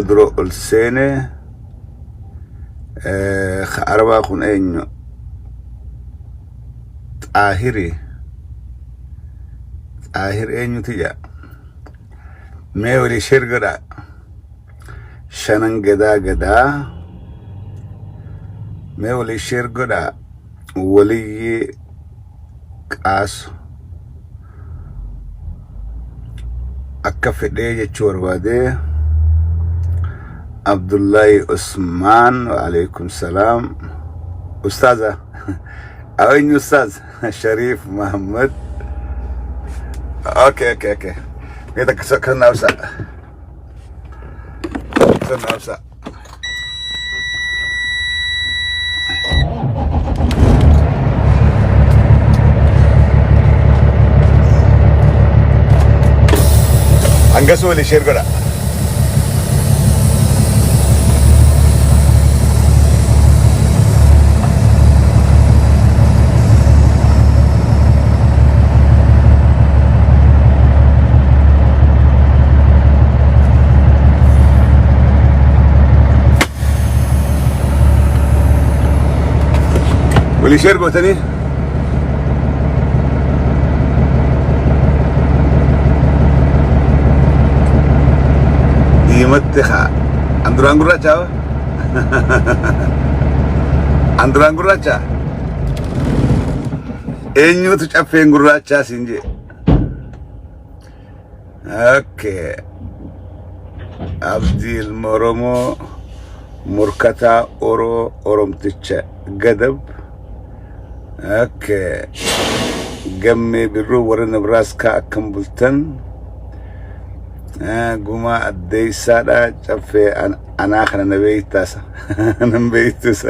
درو السنة أربعة خون أينو آخر أينو تيجا ما ولي شرقة شنن جدا ما ولي شرقة ولي قاس أكفدي جتشور وادي عبد الله عثمان وعليكم السلام أستاذة أين أستاذ شريف محمد أوكي كده كنا وسا Anggasu le share kora Will you share tani متخا اندران غراچا اندران غراچا انيو تچافين غراچا سينجي اوكي عبد المرمو مركتا اورمتچ غدب اوكي جمي برو ورنبراسكا كمبلتن قوما أدي سادة شافي أنا آخر نبيتاس نبيتوس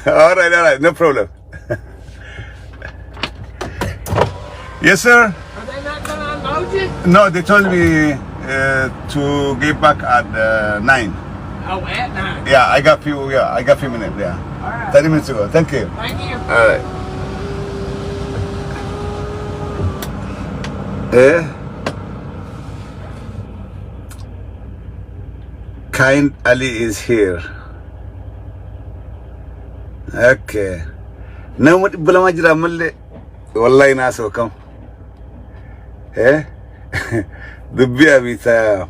alright no problem yes sir Are they not gonna unload you? no they told me to get back at 9 Oh, at 9. yeah I got few minutes yeah Alright. 30 minutes ago thank you Thank you. alright Kind Ali is here. Okay. Now what belum aja ramal wallahi naso kam. Dubbi abi ta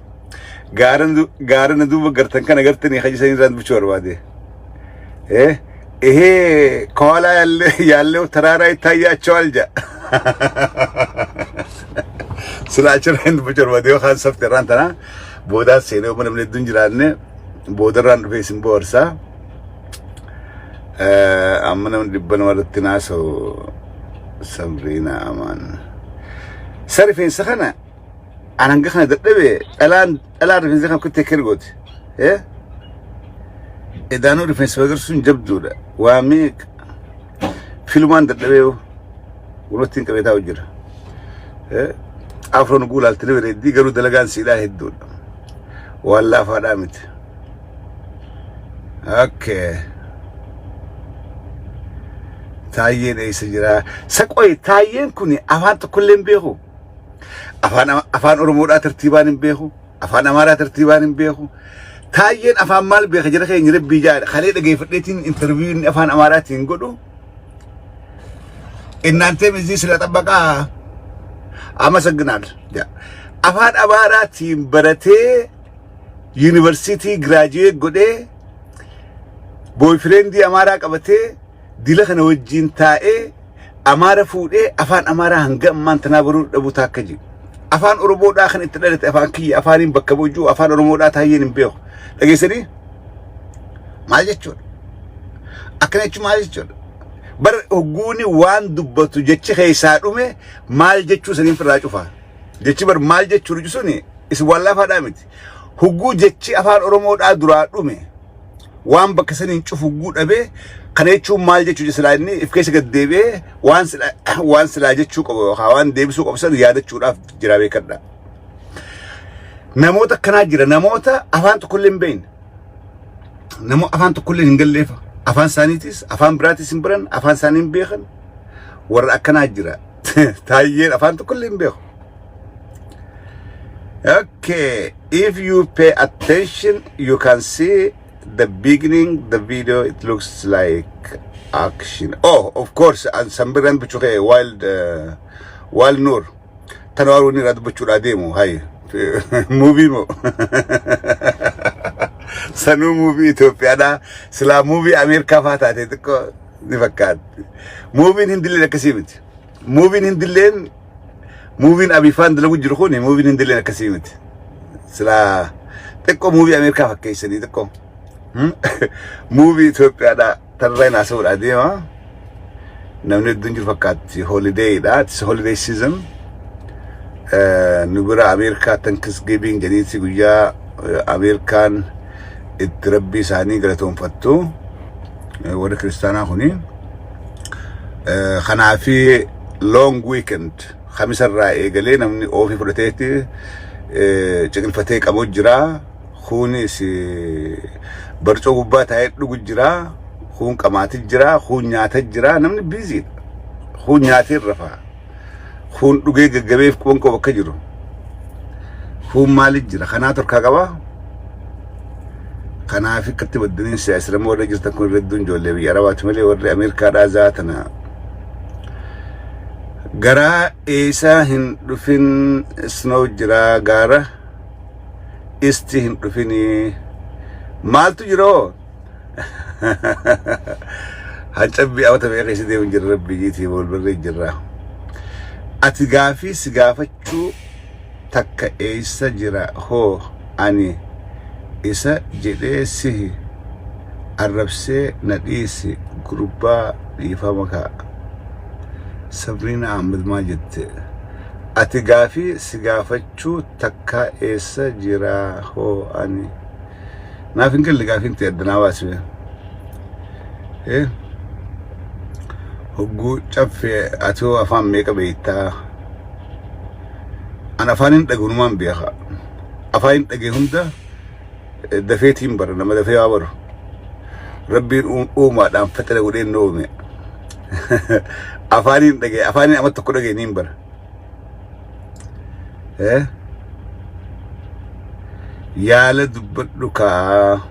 garan duba gartan kan agar tani khaji sain ran bichor wade. Koala yalle tarara itaya cholja. Sulachar hind bichor wade khan safte ran tana. بودا سينو من الدنيا جرانه بودران في سمبورسا أمنا من ربنا ورتناسو سمرينا أمان سارفين سخنا أنا نجحنا دبي الآن رفين سخنا كنت كيرجوت إذا نور رفين سوغرسون جبدولا واميك فيلمان دبيو ولوتين كبيتا وجر أفرو نقول على التلفزيون دي قالوا دلقان سلاح الدول والله فرامت اوكي تاين اي سجرا سقوي تاين كوني افان كلن بيهو افان اورمودا ترتيبان بيهو افان امارا ترتيبان بيهو تاين افان مال بيخ جرخ يرب بيجا خلي دغي فديتين انترفيو افان اماراتين غدو እናንተ እዚህ ስለተጠበቃ አመሰግናለሁ افان اماراتين برته University graduate gode boyfriend di amara qabate dila kana wajin tae amara fude afan amara hanga mantana buru dabu takaji afan orobo da kan itdalate afan ki afanin bakkaboju afan oromo da tayen beex dageysani maajecho aknechu maajecho bar oguni wan dubbatu jechi khaysa dume mal jechu sanin fira cufa jechi bar mal jechu rujusuni is walla fadamit hugu jechi afan oromo da dura dume wan bakasanin cufu gudabe kanechu mal jechu jislani ifkaysa gadebe wan sila jechu qabo hawan debisu qobsan yaadachu daf jirabe kadda namota kana jira namota afan tukullin bayn namo afan tukullin ingalefa afan sanitis afan bratis imbran afan sanin beekhan war akana jira tayen afan tukullin beekh Okay, if you pay attention, you can see the beginning, the video, it looks like action. Oh, of course, and Sambiran Bichuke, Wild Nur. Tanwaruni Radbuchura demo, hi. Movie mo. Sanu movie Ethiopia, Sla movie America Fata, Nivakat. Moving in Dile Kasimit. Moving in Dilen. Moving Abifan the Lugurhuni, moving in the Lakasimit. Sla Teko movie America vacation, Teko. Movie to Pada Tarana so Adema. No need Dunjufakat holiday, that's holiday season. Nubura America Thanksgiving, Janisi Guya, American, it Rabbi Sani Graton Fatu, what a Christiana Huni. Hanafi long weekend. خميس الرأي قالين من أوفي فرتيتي شكل فتيك أبو جرا خوني سي برشو قبات هاي لو جرا خون كمات جرا خون نيات جرا نمني بيزيد خون نيات الرفا خون لقي جبيف كون كو بكجرو خون مال جرا خنات الكعبة خنا في كتب الدنيا سياسة مو رجس تكون ردون جولة بيارات ملي ورد أمريكا رازاتنا Gara isa hin dufin snow jira gara isti hin dufini maltu jiro hachabi awta be qisi de unjir rabbi jiti bol barre jira atigafi sigafachu takka isa jira ho ani isa jede sihi arabse nadisi grupa ifamaka Sabrina Ahmed Majid Atigafi Sigafachu Taka Esa Jira Ho Ani Nothing can ligafin te Danawaswe Eh Hugu Chafe Ato Afam make a beta and Afanin the Gunuman Beha Afain the Gehunda the Fate Timber and the Faber Rabbi Uma and Fetter wouldn't know me. Afanin amat tukul lagi nimbar, Yala dubat luka,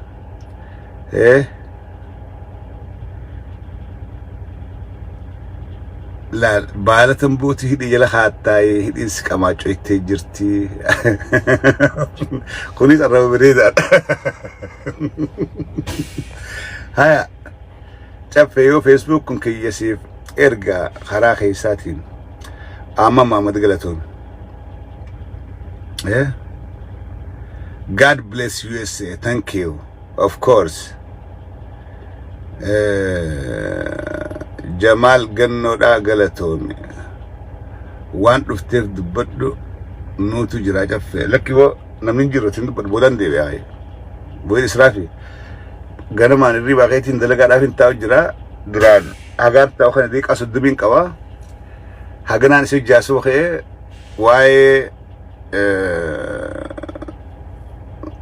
La bala tembuti hidi jala khatai hidi skamacho ikte jirti, Kuni sarra bereda, Haya. Chafe Facebook kun kiyasif erga kharaqi satin amma Muhammad Galaton God bless USA, thank you, of course. Jamal Ganno da Galaton want to take the buddu no to jira chafe lakiwo namin jiro tin bud bodan de ay boy israfi Gana man riba kaitin dalaga dafin tao jira duran agar tao kan dik asud dubin kawa haganan si jasu khe why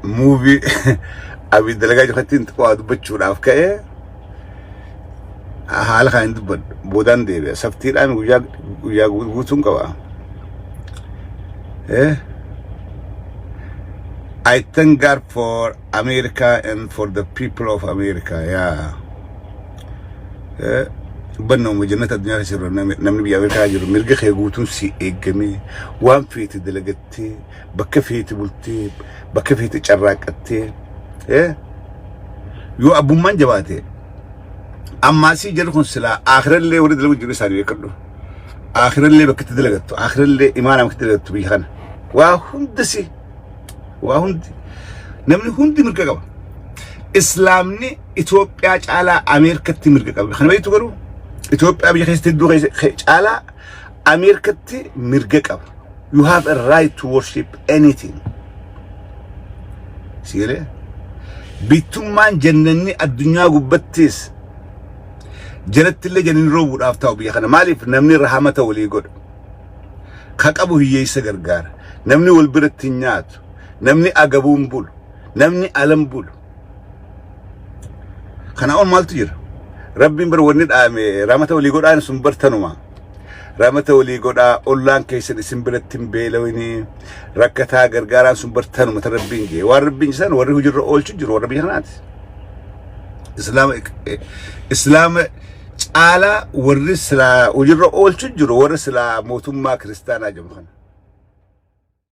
movie abi dalaga jo kaitin ko adu bachura afkae hal khain dubad bodan debe saftir am guya gutun kawa I thank God for America and for the people of America. Yeah. But no, we don't have to say namni America. You mirge khaygutun si egami. One feet delegate, bakka feet bulti, bakka feet charrakate. Yeah. You abu man jawate. Amma si jarkhun sila. Akhir le wrid le wujud sari yakdo. Akhir le bakka delegate. Akhir le imana bakka delegate bihan. Wa hundasi. وهند نمني هندي مركبة إسلامني إثيوبيا على أمريكا تمركبة خلنا بيجي تقولوا إثيوبيا بيجي يستدوا على أمريكا تمركبة you have a right to worship anything سيره بيتمان جنني الدنيا قبتيس جنت اللي جنن روب أفتاو بيجي خلنا مالي نمني رحمة ولي يقول خك أبو هي يسجر نمني والبرتينات نمني أجابون بول نمني ألم بول خنا أول مال تجر ربي برونيد رامته ولي يقول أنا سنبرتنوما Ramata walii godhaa ollaan keessan isin biratti hin beelawini rakkataa gargaaraan sun bartaanu mata rabbiin gee waan rabbiin san warri hujirra oolchu jiru warra biyya kanaati islaama caala warri silaa hujirra oolchu jiru warri silaa mootummaa kiristaanaa jedhamu kana